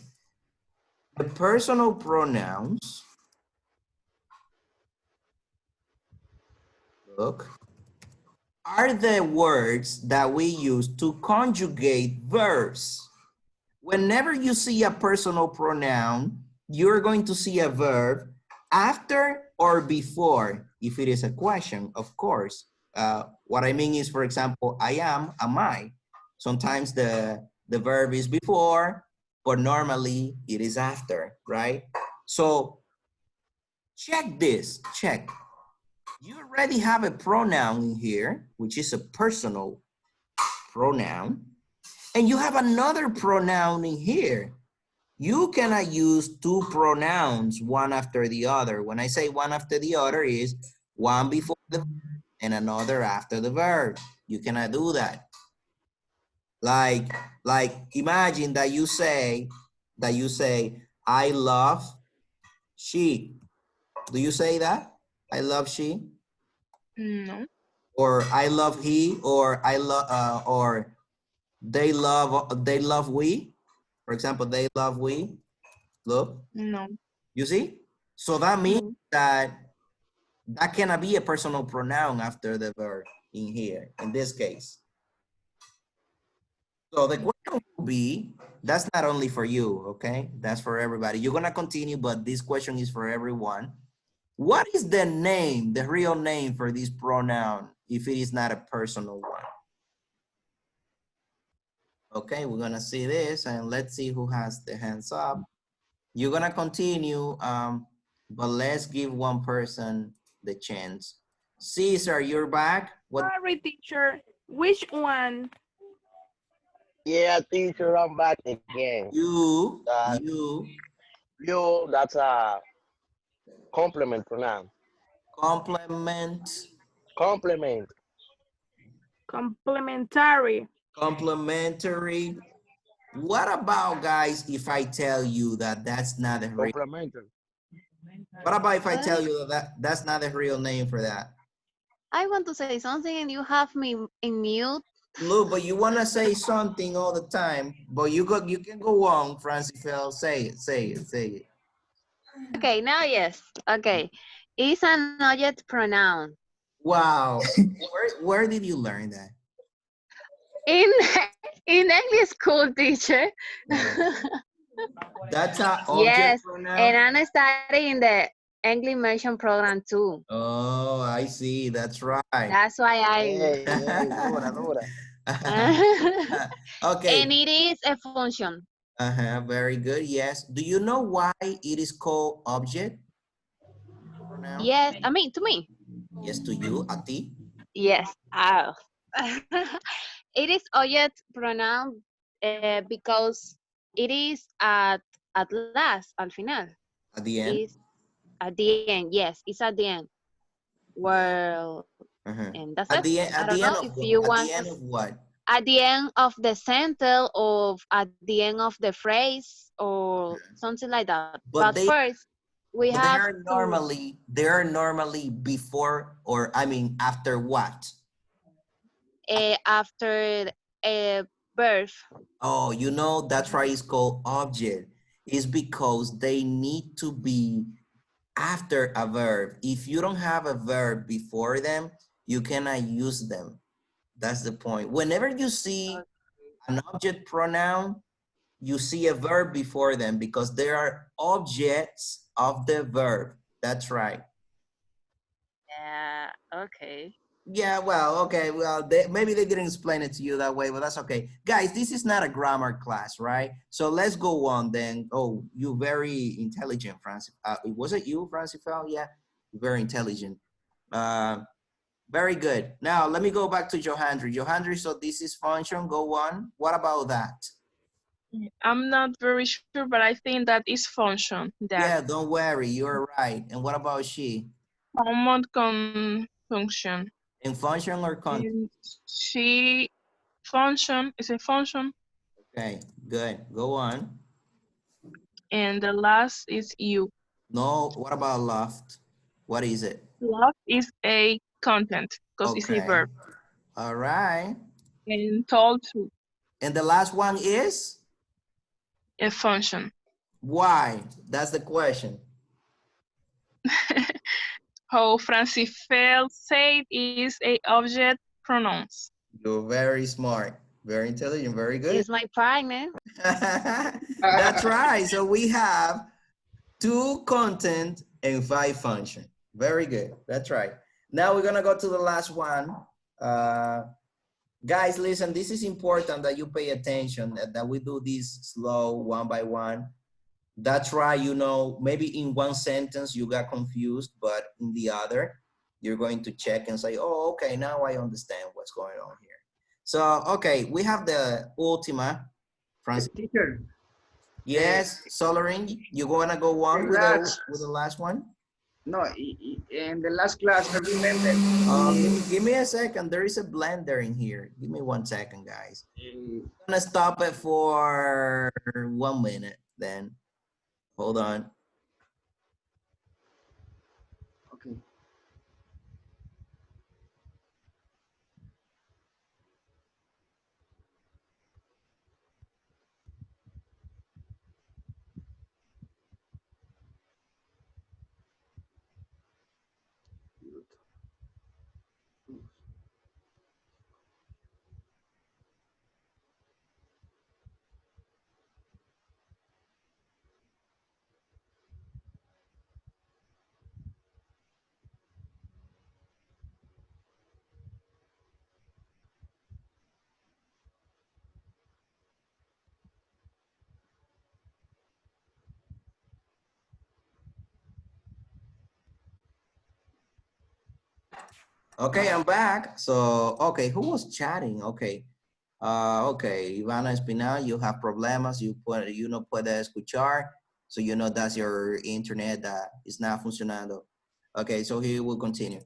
The personal pronouns, look, are the words that we use to conjugate verbs. Whenever you see a personal pronoun, you're going to see a verb after or before, if it is a question, of course. What I mean is, for example, I am I. Sometimes the verb is before, but normally it is after, right? So check this, check. You already have a pronoun in here, which is a personal pronoun. And you have another pronoun in here. You cannot use 2 pronouns, one after the other. When I say one after the other, is one before the verb and another after the verb. You cannot do that. Like imagine that you say, I love she. Do you say that? I love she? No. Or I love he, or I love, or they love we. For example, they love we. Look, No. you see? So that means No. that cannot be a personal pronoun after the verb in here, in this case. So the question will be, that's not only for you, okay? That's for everybody. You're gonna continue, but this question is for everyone. What is the name, the real name for this pronoun if it is not a personal one? Okay, we're gonna see this, and let's see who has the hands up. You're gonna continue, but let's give one person the chance. Caesar, you're back. What? Sorry, teacher. Which one? Yeah, teacher, I'm back again. You, That's a complement pronoun. complement. Complement. Complementary. Complementary. What about, guys, if I tell you that that's not a real? Complementary. What about if I tell What? you that that's not a real name for that? I want to say something and you have me in mute. Look, but you want to say something all the time, but you can go on, Francis Phil. Say it, say it, say it. Okay, now yes. Okay. It's an object pronoun. Wow. Where did you learn that? In in English school, teacher. Uh, that's an object Yes, pronoun. and I'm studying the English immersion program too. Oh, I see. That's right. That's why I. Hey, hey, dura, dura. And Okay. it is a function. Very good. Yes. Do you know why it is called object pronoun? Yes, I mean to me. Yes, to you, a ti. Yes. Oh. It is object pronoun because it is at last, al final. At the end. Is at the end. Yes, it's at the end. Well, Uh-huh. and that's At it. the end. I At don't the end know of if what? you At want the to end of what? at the end of the sentence or at the end of the phrase or something like that. But But they first, we but they have are to normally before, or I mean after what? after birth. Oh, you know, that's why it's called object. It's because they need to be after a verb. If you don't have a verb before them, you cannot use them. That's the point. Whenever you see an object pronoun, you see a verb before them because there are objects of the verb. That's right. Yeah. Okay. Yeah, well, okay. Well, maybe they didn't explain it to you that way, but that's okay. Guys, this is not a grammar class, right? So let's go on then. Oh, you're very intelligent, Francis. Was it you, Francis? Yeah, very intelligent. Uh, very good. Now, let me go back to Johandri. Johandri, so this is function. Go on. What about that? I'm not very sure, but I think that is function. That Yeah, don't worry. You're right. And what about she? common function. In function or content? And she function is a function, Okay, good. Go on. and the last is you. No, what about loft? What is it? Love is a content because it's a Okay. verb. All right. And told to And the last one is? a function. Why? That's the question. How Francis Feld said is a object pronouns. You're very smart, very intelligent, very good. It's my partner. That's right. So we have 2 content and 5 function. Very good. That's right. Now we're gonna go to the last one. Guys, listen, this is important that you pay attention, that we do this slow, one by one. That's right, you know, maybe in one sentence you got confused, but in the other, you're going to check and say, oh, okay, now I understand what's going on here. So, okay, we have the ultima. Francis. Teacher, Yes, Solarin, you want to go on with the last one? no, in the last class, I remember. Give me a second. There is a blender in here. Give me 1 second, guys. I'm gonna stop it for 1 minute then. Hold on. Okay. Okay, I'm back. So, okay, who was chatting? Okay. Okay, Ivana Espinal, you have problemas, you no puede escuchar. So, you know, that's your internet that is not funcionando. Okay, so he will continue.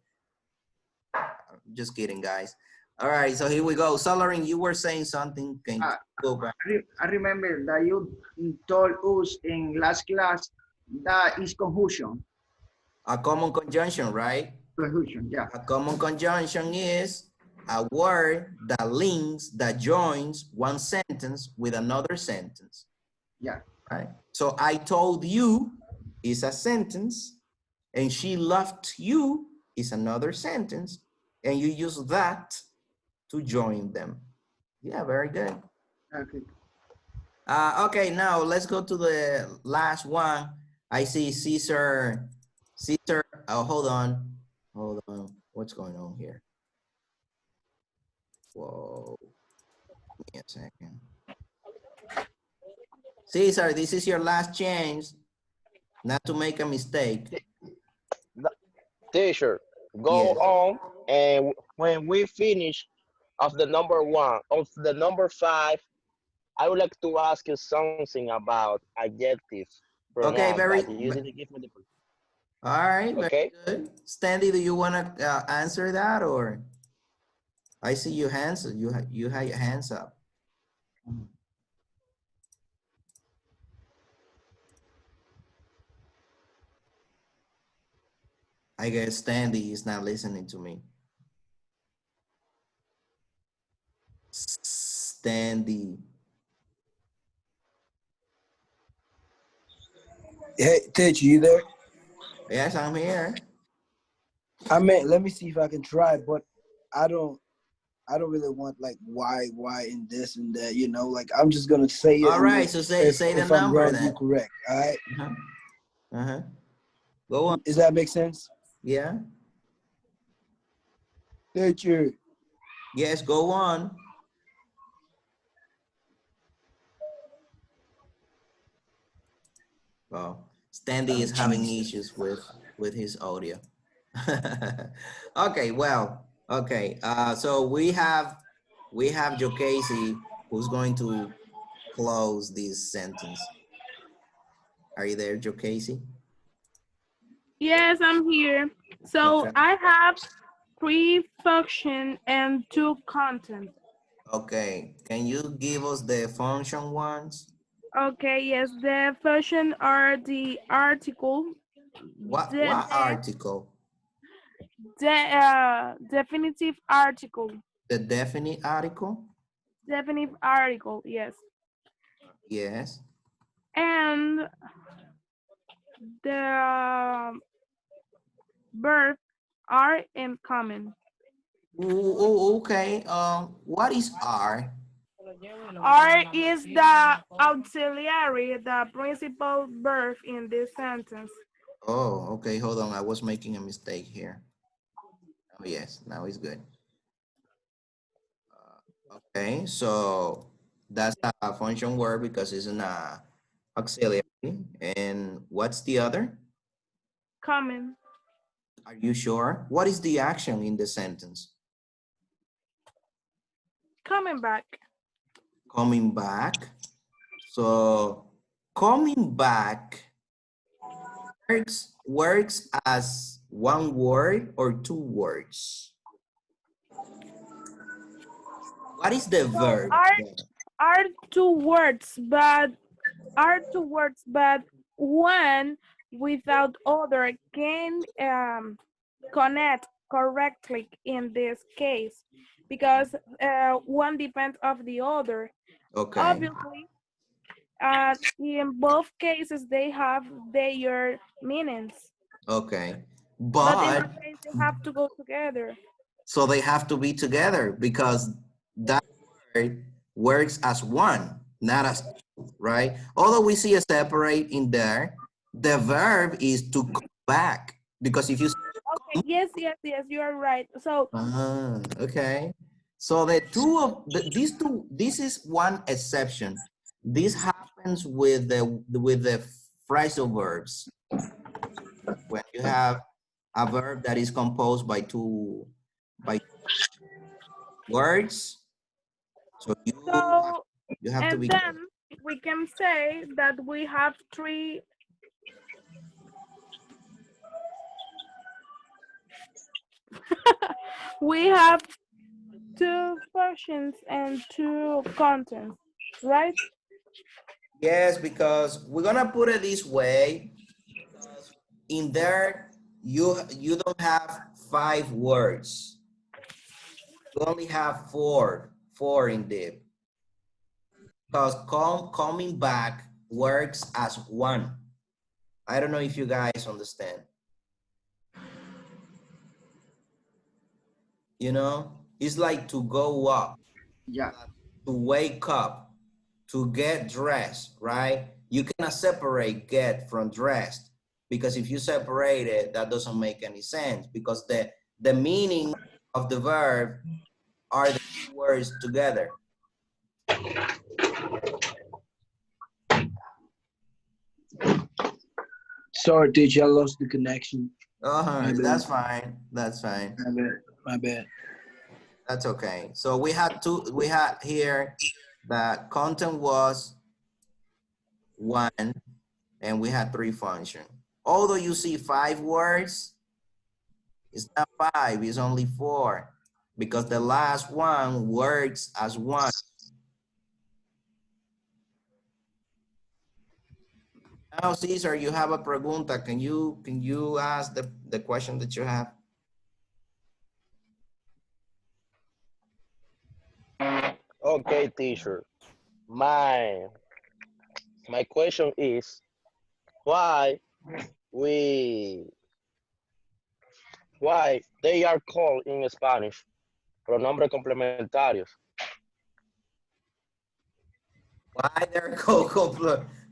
Just kidding, guys. All right, so here we go. Solarin, you were saying something. Can you go back? I remember that you told us in last class that is conjunction. A common conjunction, right? Conjunction, yeah. A common conjunction is a word that links, that joins one sentence with another sentence. Yeah. Right? So I told you is a sentence, and she loved you is another sentence, and you use that to join them. Yeah, very good. Okay. Okay, now let's go to the last one. I see Caesar. Caesar, oh, hold on. Hold on. What's going on here? Whoa. Give me a second. Caesar, this is your last chance not to make a mistake. Teacher, go Yes. on, and when we finish of the number 1, of the number 5, I would like to ask you something about adjective Okay, pronoun, but you didn't give me the. all right, very Okay. good. Stanley, do you want to answer that, or I see your hands, you have your hands up. I guess Stanley is not listening to me. Stanley. Hey, teacher, you there? Yes, I'm here. I mean, let me see if I can try, but I don't really want like why and this and that, you know, like I'm just gonna say it, All and then right, so say the if I'm number wrong, you then. correct. All right. Go on. Does that make sense? Yeah. Teacher. Yes, go on. Well, Stanley Oh, is having Jesus. issues with his audio. Okay, well, okay. So we have Joe Casey who's going to close this sentence. Are you there, Joe Casey? Yes, I'm here. So Okay. I have 3 function and 2 content. Okay. Can you give us the function ones? Okay, yes, the function are the article, What the article? definitive article, The definite article? definitive article, yes, Yes. and the verb are in common. Okay. What is R? Are is the auxiliary, the principal verb in this sentence. Oh, okay. Hold on. I was making a mistake here. Oh, yes. Now it's good. Okay. So that's a function word because it's an auxiliary. And what's the other? Common. Are you sure? What is the action in the sentence? Coming back. Coming back. So coming back works as one word or two words. What is the So verb? are two words, but one without other can connect correctly in this case because one depends of the other. Okay. Obviously, in both cases they have their meanings. Okay. But in But this case, they have to go together. so they have to be together because that word works as one, not as two, right? Although we see a separate in there, the verb is to come back because if you Okay, yes, you are right. So, okay. So the two of these two, this is one exception. This happens with the phrasal verbs. When you have a verb that is composed by two words, so so, you have to and be then careful. we can say that we have three we have two functions and two contents, right? Yes, because we're gonna put it this way. Because in there, you don't have 5 words. You only have four indeed. Because coming back works as one. I don't know if you guys understand. You know, it's like to go up, Yeah. to wake up, to get dressed, right? You cannot separate get from dressed, because if you separate it, that doesn't make any sense, because the meaning of the verb are the 2 words together. Sorry, teacher, I lost the connection. My bad. That's fine. That's fine. My bad. My bad. That's okay. So we had here the content was 1 and we had 3 functions. Although you see 5 words, it's not 5, it's only 4, because the last one works as one. Now, Cesar, you have a pregunta. Can you ask the question that you have? Okay, teacher. My question is why we why they are called in Spanish pronombres complementarios. Why they're called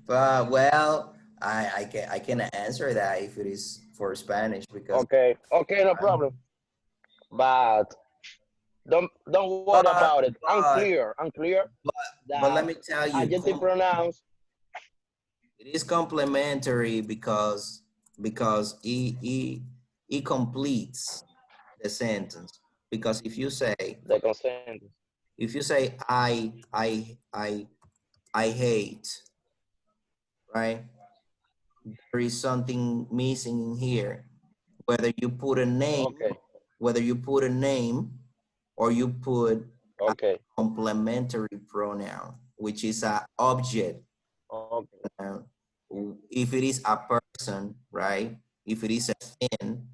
well, I can answer that if it is for Spanish, because Okay, no problem. But don't worry about it. Unclear but let that me tell you, adjective pronouns. it is complementary because it completes the sentence. Because if you say The consent. I hate, right? There is something missing in here. Whether you put a name, Okay, or you put a okay, complementary pronoun, which is an object. okay, If it is a person, right? If it is a thing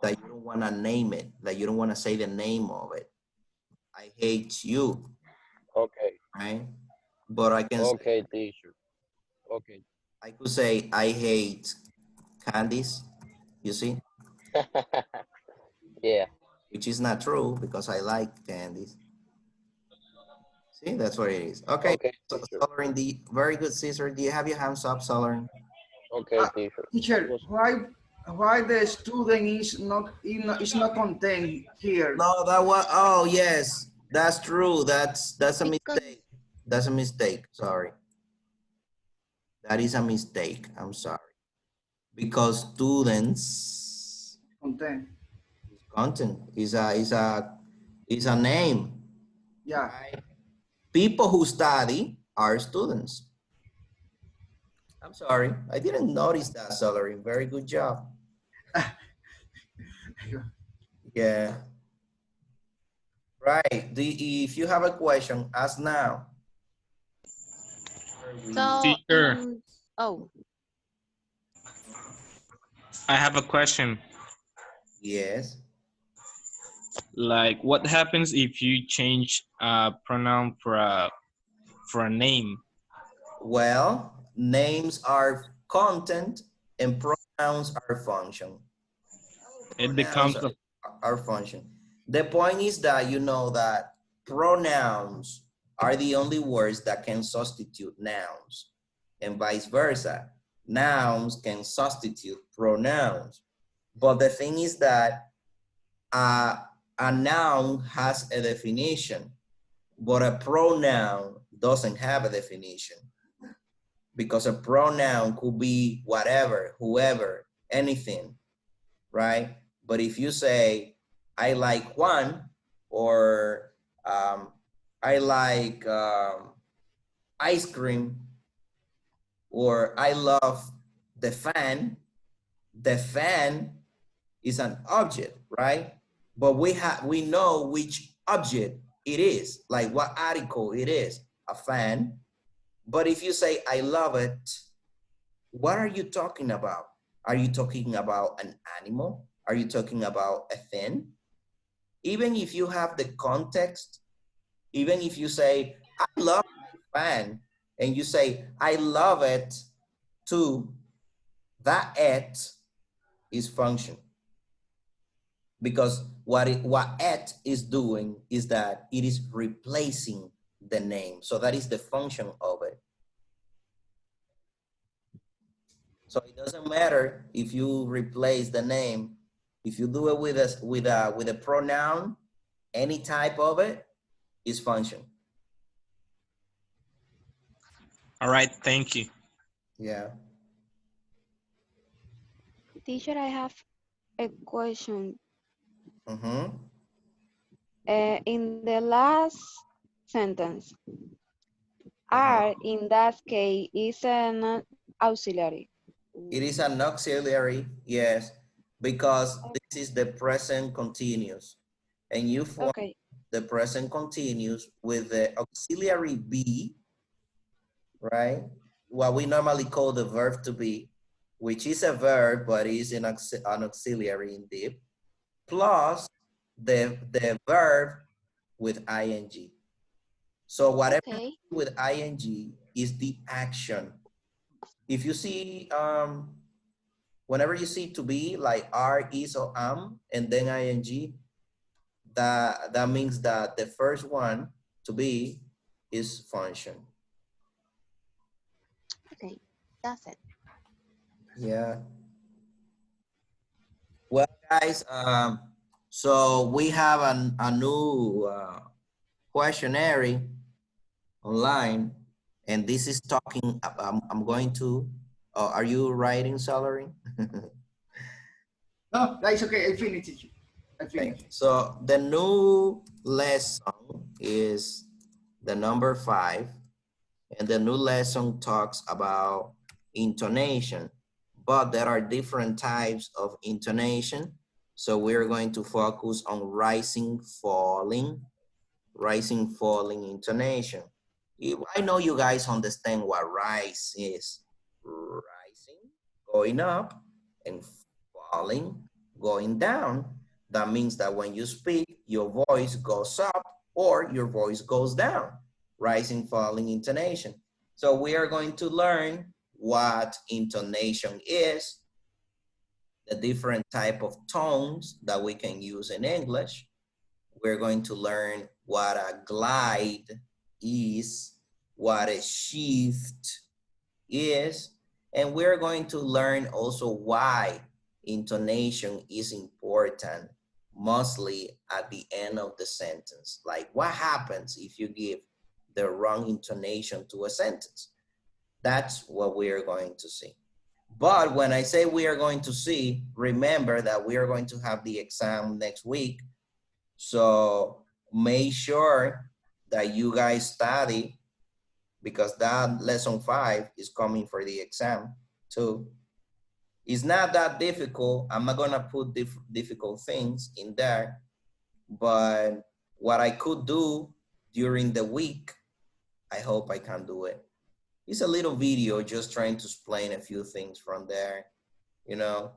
that you don't want to name it, that you don't want to say the name of it. I hate you, okay, right? But I can say, okay, teacher. Okay. I could say I hate candies, you see, Yeah. which is not true because I like candies. See, that's what it is. Okay, Okay, so teacher. Solerin, very good, Caesar. Do you have your hands up, Solerin? Okay, teacher. Teacher, Was- why the student is not contained here? No, that was, oh yes, that's true. That's a Because mistake. That's a mistake, sorry. That is a mistake, I'm sorry. Because students, Contained. content is a name, Yeah. right? People who study are students. I'm sorry, I didn't notice that, Solerin. Very good job. Yeah. Right. If you have a question, ask now. so Teacher, oh, I have a question. Yes. Like, what happens if you change a pronoun for a name? Well, names are content and pronouns are function. It Pronouns becomes a are function. The point is that you know that pronouns are the only words that can substitute nouns, and vice versa. Nouns can substitute pronouns. But the thing is that a noun has a definition, but a pronoun doesn't have a definition, because a pronoun could be whatever, whoever, anything, right? But if you say, I like Juan, or I like ice cream, or I love the fan is an object, right? But we know which object it is, like what article it is, a fan. But if you say, I love it, what are you talking about? Are you talking about an animal? Are you talking about a thing? Even if you have the context, even if you say, I love my fan, and you say, I love it too, that it is function. Because what it is doing is that it is replacing the name. So that is the function of it. So it doesn't matter if you replace the name. If you do it with a pronoun, any type of it is function. All right, thank you. Yeah. Teacher, I have a question. Mm-hmm. In the last sentence, are in that case is an auxiliary. It is an auxiliary, yes, because this is the present continuous. And you form Okay. the present continuous with the auxiliary be, right? What we normally call the verb to be, which is a verb, but is an auxiliary indeed, plus the verb with ing. So whatever Okay. with ing is the action. If you see, whenever you see to be like are, is, or am, and then ing, that means that the first one to be is function. Okay. That's it. Yeah. Well, guys, so we have a new questionnaire online, and this is talking. I'm going to. Are you writing, Salary? No, that's okay. I finished it. I Okay. finished. So the new lesson is the number 5, and the new lesson talks about intonation, but there are different types of intonation. So we're going to focus on rising, falling intonation. I know you guys understand what rise is. Rising, going up, and falling, going down. That means that when you speak, your voice goes up or your voice goes down. Rising, falling intonation. So we are going to learn what intonation is, the different type of tones that we can use in English. We're going to learn what a glide is, what a shift is, and we're going to learn also why intonation is important, mostly at the end of the sentence. Like what happens if you give the wrong intonation to a sentence? That's what we are going to see. But when I say we are going to see, remember that we are going to have the exam next week. So make sure that you guys study, because that lesson 5 is coming for the exam too. It's not that difficult. I'm not gonna put difficult things in there, but what I could do during the week, I hope I can do it. It's a little video just trying to explain a few things from there, you know.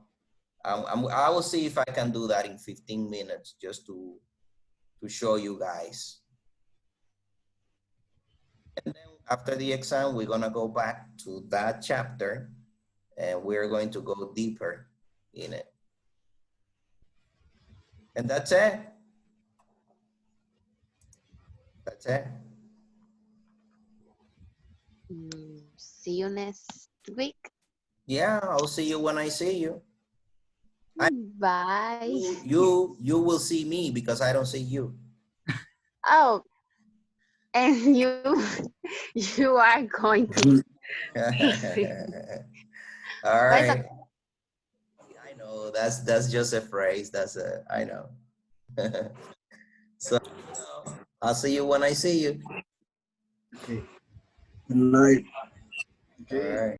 I will see if I can do that in 15 minutes just to show you guys. And then after the exam, we're gonna go back to that chapter and we're going to go deeper in it. And that's it. That's it. See you next week. Yeah, I'll see you when I see you. Bye. You will see me because I don't see you. Oh, and you are going to see. All But it's right. I know that's just a phrase. I know. So I'll see you when I see you. Okay. Good night. Okay. All right.